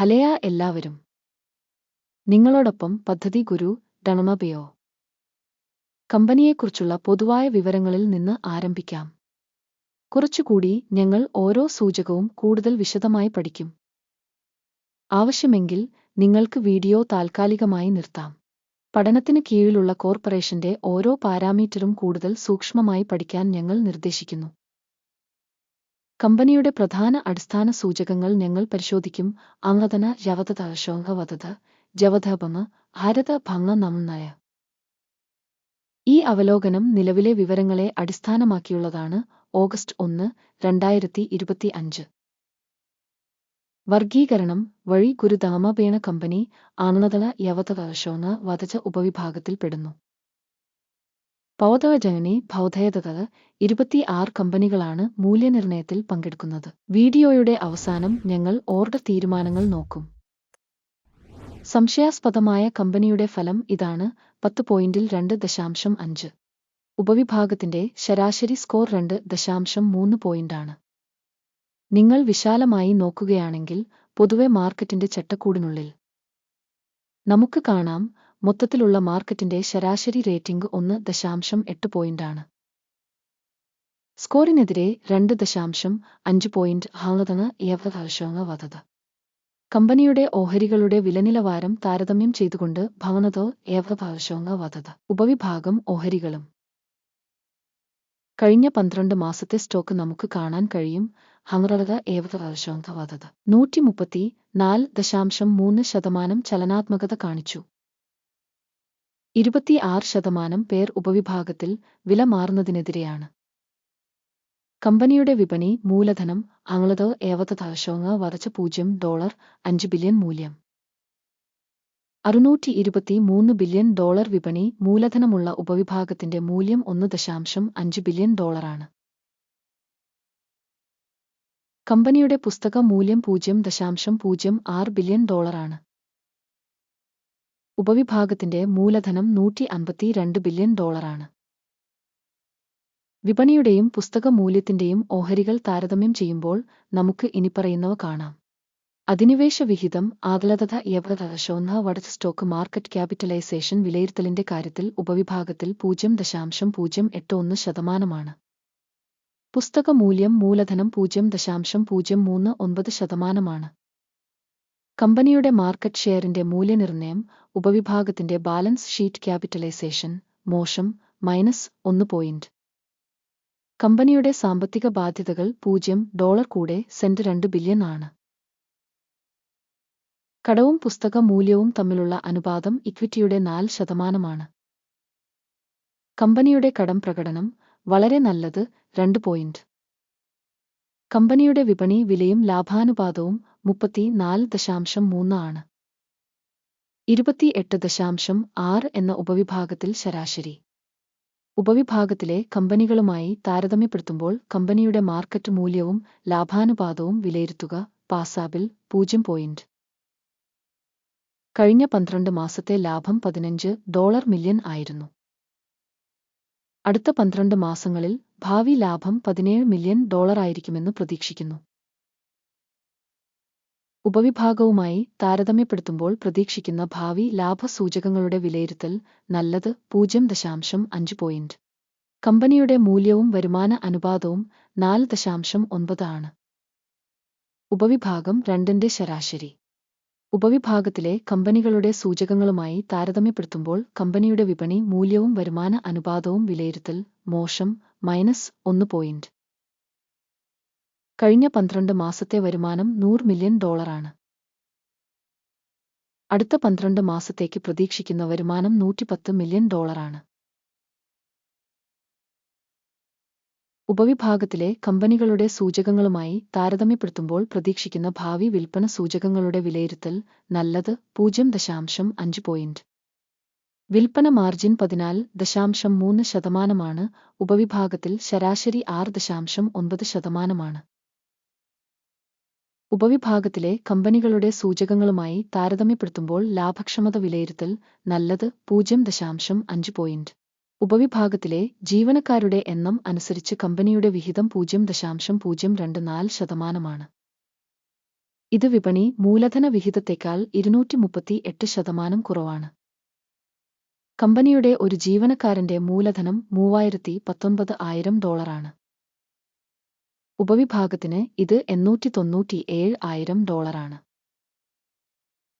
ഹലയ എല്ലാവരും. നിങ്ങളോടൊപ്പം പദ്ധതി ഗുരു ഡണമബയോ. കമ്പനിയെക്കുറിച്ചുള്ള പൊതുവായ വിവരങ്ങളിൽ നിന്ന് ആരംഭിക്കാം. കുറച്ചുകൂടി ഞങ്ങൾ ഓരോ സൂചകവും കൂടുതൽ വിശദമായി പഠിക്കും. ആവശ്യമെങ്കിൽ നിങ്ങൾക്ക് വീഡിയോ താൽക്കാലികമായി നിർത്താം. പഠനത്തിന് കീഴിലുള്ള കോർപ്പറേഷന്റെ ഓരോ പാരാമീറ്ററും കൂടുതൽ സൂക്ഷ്മമായി പഠിക്കാൻ ഞങ്ങൾ നിർദ്ദേശിക്കുന്നു. കമ്പനിയുടെ പ്രധാന അടിസ്ഥാന സൂചകങ്ങൾ ഞങ്ങൾ പരിശോധിക്കും. അംഗതന യവതദശോംഗവതത ജവധപമ ഭാരത ഭംഗ നംനയ. ഈ അവലോകനം നിലവിലെ വിവരങ്ങളെ അടിസ്ഥാനമാക്കിയുള്ളതാണ്. ഓഗസ്റ്റ് 1, 2025. വർഗീകരണം വഴി ഗുരുദാമപേണ കമ്പനി ആണുതല യവതദശോന വതജ ഉപവിഭാഗത്തിൽപ്പെടുന്നു. പൗതജനനി ഭൗതയതല 26 കമ്പനികളാണ് മൂല്യനിർണയത്തിൽ പങ്കെടുക്കുന്നത്. വീഡിയോയുടെ അവസാനം ഞങ്ങൾ ഓർഡർ തീരുമാനങ്ങൾ നോക്കും. സംശയാസ്പദമായ കമ്പനിയുടെ ഫലം ഇതാണ്. 10.2.5. ഉപവിഭാഗത്തിന്റെ ശരാശരി സ്കോർ 2.3 പോയിന്റാണ്. നിങ്ങൾ വിശാലമായി നോക്കുകയാണെങ്കിൽ പൊതുവെ മാർക്കറ്റിന്റെ ചട്ടക്കൂടിനുള്ളിൽ നമുക്ക് കാണാം. മൊത്തത്തിലുള്ള മാർക്കറ്റിന്റെ ശരാശരി റേറ്റിംഗ് 1.8 പോയിന്റാണ്. സ്കോറിനെതിരെ 2.5 പോയിന്റ് ആങ്ങതന യവതദശോംഗവതത. കമ്പനിയുടെ ഓഹരികളുടെ വിലനിലവാരം താരതമ്യം ചെയ്തുകൊണ്ട് ഭവനതോ യവതദശോംഗവതത. ഉപവിഭാഗം ഓഹരികളും. കഴിഞ്ഞ 12 മാസത്തെ സ്റ്റോക്ക് നമുക്ക് കാണാൻ കഴിയും. ഹംറത യവതദശോംഗവതത 134.3% ചലനാത്മകത കാണിച്ചു. 26% പേർ ഉപവിഭാഗത്തിൽ വില മാറുന്നതിനെതിരെയാണ്. കമ്പനിയുടെ വിപണി മൂലധനം അംഗളതോ യവതദശോംഗവതച $0.5 ബില്യൺ മൂല്യം. $623 ബില്യൺ വിപണി മൂലധനമുള്ള ഉപവിഭാഗത്തിന്റെ മൂല്യം $1.5 ബില്യൺ. കമ്പനിയുടെ പുസ്തക മൂല്യം $0.06 ബില്യൺ. ഉപവിഭാഗത്തിന്റെ മൂലധനം $152 ബില്യൺ. വിപണിയുടെയും പുസ്തക മൂല്യത്തിന്റെയും ഓഹരികൾ താരതമ്യം ചെയ്യുമ്പോൾ നമുക്ക് ഇനിപ്പറയുന്നവ കാണാം. അധിനിവേശ വിഹിതം ആഗലതത യവതദശോംഗ വടച്ച സ്റ്റോക്ക് മാർക്കറ്റ് ക്യാപിറ്റലൈസേഷൻ വിലയിരുത്തലിന്റെ കാര്യത്തിൽ ഉപവിഭാഗത്തിൽ 0.081%. പുസ്തക മൂല്യം മൂലധനം 0.039%. കമ്പനിയുടെ മാർക്കറ്റ് ഷെയറിന്റെ മൂല്യനിർണ്ണയം ഉപവിഭാഗത്തിന്റെ ബാലൻസ് ഷീറ്റ് ക്യാപിറ്റലൈസേഷൻ മോശം -1 പോയിന്റ്. കമ്പനിയുടെ സാമ്പത്തിക ബാധ്യതകൾ $0 കൂടെ സെന്റ് 2 ബില്യൺ ആണ്. കടവും പുസ്തക മൂല്യവും തമ്മിലുള്ള അനുപാതം ഇക്വിറ്റിയുടെ 4%. കമ്പനിയുടെ കടം പ്രകടനം വളരെ നല്ലത് 2 പോയിന്റ്. കമ്പനിയുടെ വിപണി വിലയും ലാഭാനുപാതവും 34.3 ആണ്. 28.6 എന്ന ഉപവിഭാഗത്തിൽ ശരാശരി. ഉപവിഭാഗത്തിലെ കമ്പനികളുമായി താരതമ്യപ്പെടുത്തുമ്പോൾ കമ്പനിയുടെ മാർക്കറ്റ് മൂല്യവും ലാഭാനുപാതവും വിലയിരുത്തുക. പാസാബിൽ 0 പോയിന്റ്. കഴിഞ്ഞ 12 മാസത്തെ ലാഭം $15 മില്യൺ ആയിരുന്നു. അടുത്ത 12 മാസങ്ങളിൽ ഭാവി ലാഭം $17 മില്യൺ ആയിരിക്കുമെന്ന് പ്രതീക്ഷിക്കുന്നു. ഉപവിഭാഗവുമായി താരതമ്യപ്പെടുത്തുമ്പോൾ പ്രതീക്ഷിക്കുന്ന ഭാവി ലാഭസൂചകങ്ങളുടെ വിലയിരുത്തൽ നല്ലത് 0.5 പോയിന്റ്. കമ്പനിയുടെ മൂല്യവും വരുമാന അനുപാതവും 4.9 ആണ്. ഉപവിഭാഗം 2ന്റെ ശരാശരി. ഉപവിഭാഗത്തിലെ കമ്പനികളുടെ സൂചകങ്ങളുമായി താരതമ്യപ്പെടുത്തുമ്പോൾ കമ്പനിയുടെ വിപണി മൂല്യവും വരുമാന അനുപാതവും വിലയിരുത്തൽ മോശം -1 പോയിന്റ്. കഴിഞ്ഞ 12 മാസത്തെ വരുമാനം $100 മില്യൺ ആണ്. അടുത്ത 12 മാസത്തേക്ക് പ്രതീക്ഷിക്കുന്ന വരുമാനം $110 മില്യൺ ആണ്. ഉപവിഭാഗത്തിലെ കമ്പനികളുടെ സൂചകങ്ങളുമായി താരതമ്യപ്പെടുത്തുമ്പോൾ പ്രതീക്ഷിക്കുന്ന ഭാവി വിൽപ്പന സൂചകങ്ങളുടെ വിലയിരുത്തൽ നല്ലത് 0.5 പോയിന്റ്. വിൽപ്പന മാർജിൻ 14.3%. ഉപവിഭാഗത്തിൽ ശരാശരി 6.9%. ഉപവിഭാഗത്തിലെ കമ്പനികളുടെ സൂചകങ്ങളുമായി താരതമ്യപ്പെടുത്തുമ്പോൾ ലാഭക്ഷമത വിലയിരുത്തൽ നല്ലത് 0.5 പോയിന്റ്. ഉപവിഭാഗത്തിലെ ജീവനക്കാരുടെ എണ്ണം അനുസരിച്ച് കമ്പനിയുടെ വിഹിതം 0.024%. ഇത് വിപണി മൂലധന വിഹിതത്തേക്കാൾ 238% കുറവാണ്. കമ്പനിയുടെ ഒരു ജീവനക്കാരന്റെ മൂലധനം $319,000 ഉപവിഭാഗത്തിന് ഇത് $897,000.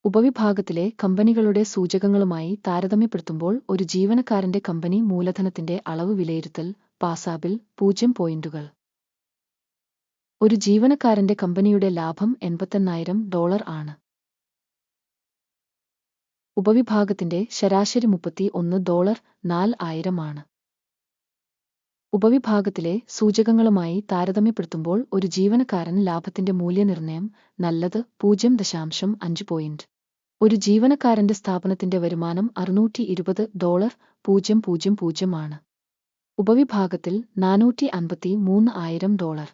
ഉപവിഭാഗത്തിലെ കമ്പനികളുടെ സൂചകങ്ങളുമായി താരതമ്യപ്പെടുത്തുമ്പോൾ ഒരു ജീവനക്കാരന്റെ കമ്പനി മൂലധനത്തിന്റെ അളവ് വിലയിരുത്തൽ പാസാബിൽ 0 പോയിന്റുകൾ. ഒരു ജീവനക്കാരന്റെ കമ്പനിയുടെ ലാഭം $88,000 ആണ്. ഉപവിഭാഗത്തിന്റെ ശരാശരി $31,400 ആണ്. ഉപവിഭാഗത്തിലെ സൂചകങ്ങളുമായി താരതമ്യപ്പെടുത്തുമ്പോൾ ഒരു ജീവനക്കാരൻ ലാഭത്തിന്റെ മൂല്യനിർണ്ണയം നല്ലത് 0.5 പോയിന്റ്. ഒരു ജീവനക്കാരന്റെ സ്ഥാപനത്തിന്റെ വരുമാനം $620,000 ആണ്. ഉപവിഭാഗത്തിൽ $453,000.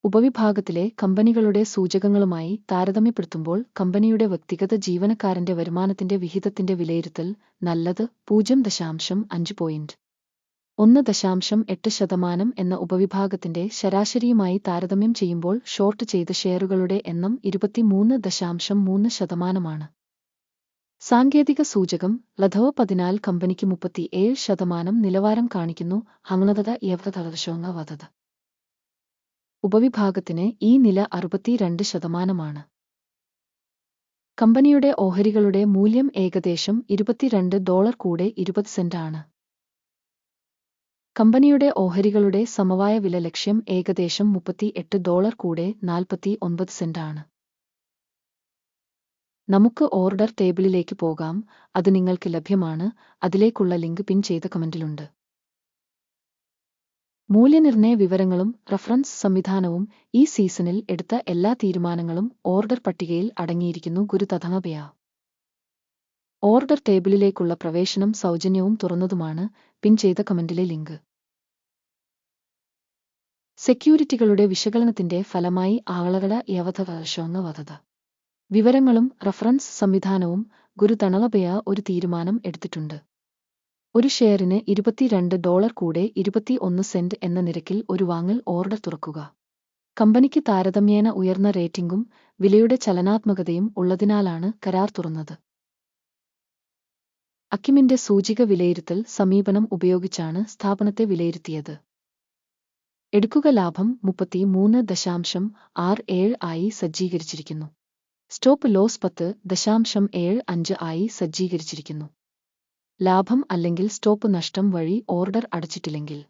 ഉപവിഭാഗത്തിലെ കമ്പനികളുടെ സൂചകങ്ങളുമായി താരതമ്യപ്പെടുത്തുമ്പോൾ കമ്പനിയുടെ വ്യക്തിഗത ജീവനക്കാരന്റെ വരുമാനത്തിന്റെ വിഹിതത്തിന്റെ വിലയിരുത്തൽ നല്ലത് 0.5 പോയിന്റ്. 1.8% എന്ന ഉപവിഭാഗത്തിന്റെ ശരാശരിയുമായി താരതമ്യം ചെയ്യുമ്പോൾ ഷോർട്ട് ചെയ്ത ഷെയറുകളുടെ എണ്ണം 23.3%. സാങ്കേതിക സൂചകം ലധവ 14 കമ്പനിക്ക് 37% നിലവാരം കാണിക്കുന്നു. ഹംഗണത യവതർശോങ്ങവതത് ഉപവിഭാഗത്തിന് ഈ നില 62%. കമ്പനിയുടെ ഓഹരികളുടെ മൂല്യം ഏകദേശം $22 കൂടെ 20 സെന്റ് ആണ്. കമ്പനിയുടെ ഓഹരികളുടെ സമവായ വില ലക്ഷ്യം ഏകദേശം $38 കൂടെ 49 സെന്റ് ആണ്. നമുക്ക് ഓർഡർ ടേബിളിലേക്ക് പോകാം. അത് നിങ്ങൾക്ക് ലഭ്യമാണ്. അതിലേക്കുള്ള ലിങ്ക് പിൻ ചെയ്ത കമന്റിലുണ്ട്. മൂല്യനിർണ്ണയ വിവരങ്ങളും റഫറൻസ് സംവിധാനവും ഈ സീസണിൽ എടുത്ത എല്ലാ തീരുമാനങ്ങളും ഓർഡർ പട്ടികയിൽ അടങ്ങിയിരിക്കുന്നു. ഗുരുതഥമപയ ഓർഡർ ടേബിളിലേക്കുള്ള പ്രവേശനം സൗജന്യവും തുറന്നതുമാണ്. പിൻ ചെയ്ത കമന്റിലെ ലിങ്ക്. സെക്യൂരിറ്റികളുടെ വിശകലനത്തിന്റെ ഫലമായി ആളകളുടെ യവതർശോങ്ങവതത് വിവരങ്ങളും റഫറൻസ് സംവിധാനവും ഗുരുതണവപയ ഒരു തീരുമാനം എടുത്തിട്ടുണ്ട്. ഒരു ഷെയറിന് $22 കൂടെ 21 സെന്റ് എന്ന നിരക്കിൽ ഒരു വാങ്ങൽ ഓർഡർ തുറക്കുക. കമ്പനിക്ക് താരതമ്യേന ഉയർന്ന റേറ്റിംഗും വിലയുടെ ചലനാത്മകതയും ഉള്ളതിനാലാണ് കരാർ തുറന്നത്. അക്കിമിന്റെ സൂചിക വിലയിരുത്തൽ സമീപനം ഉപയോഗിച്ചാണ് സ്ഥാപനത്തെ വിലയിരുത്തിയത്. എടുക്കുക ലാഭം 33.67 ആയി സജ്ജീകരിച്ചിരിക്കുന്നു. സ്റ്റോപ്പ് ലോസ് 10.75 ആയി സജ്ജീകരിച്ചിരിക്കുന്നു. ലാഭം അല്ലെങ്കിൽ സ്റ്റോപ്പ് നഷ്ടം വഴി ഓർഡർ അടച്ചിട്ടില്ലെങ്കിൽ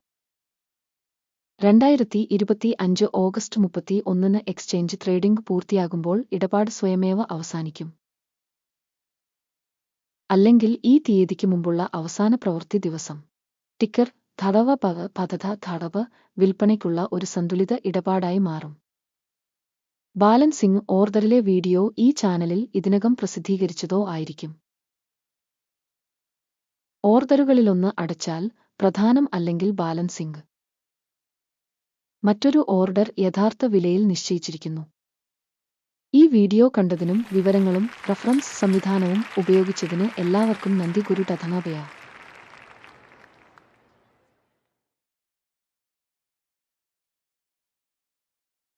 2025 ഓഗസ്റ്റ് 31 എക്സ്ചേഞ്ച് ട്രേഡിംഗ് പൂർത്തിയാകുമ്പോൾ ഇടപാട് സ്വയമേവ അവസാനിക്കും. അല്ലെങ്കിൽ ഈ തീയതിക്ക് മുമ്പുള്ള അവസാന പ്രവൃത്തി ദിവസം. ടിക്കർ ധടവ പദ്ധത ധടവ് വിൽപ്പനയ്ക്കുള്ള ഒരു സന്തുലിത ഇടപാടായി മാറും. ബാലൻസിംഗ് ഓർഡറിലെ വീഡിയോ ഈ ചാനലിൽ ഇതിനകം പ്രസിദ്ധീകരിച്ചതോ ആയിരിക്കും. ഓർഡറുകളിലൊന്ന് അടച്ചാൽ പ്രധാനം അല്ലെങ്കിൽ ബാലൻസിംഗ്. മറ്റൊരു ഓർഡർ യഥാർത്ഥ വിലയിൽ നിശ്ചയിച്ചിരിക്കുന്നു. ഈ വീഡിയോ കണ്ടതിനും വിവരങ്ങളും റഫറൻസ് സംവിധാനവും ഉപയോഗിച്ചതിന് എല്ലാവർക്കും നന്ദി. ഗുരുതഥമപയ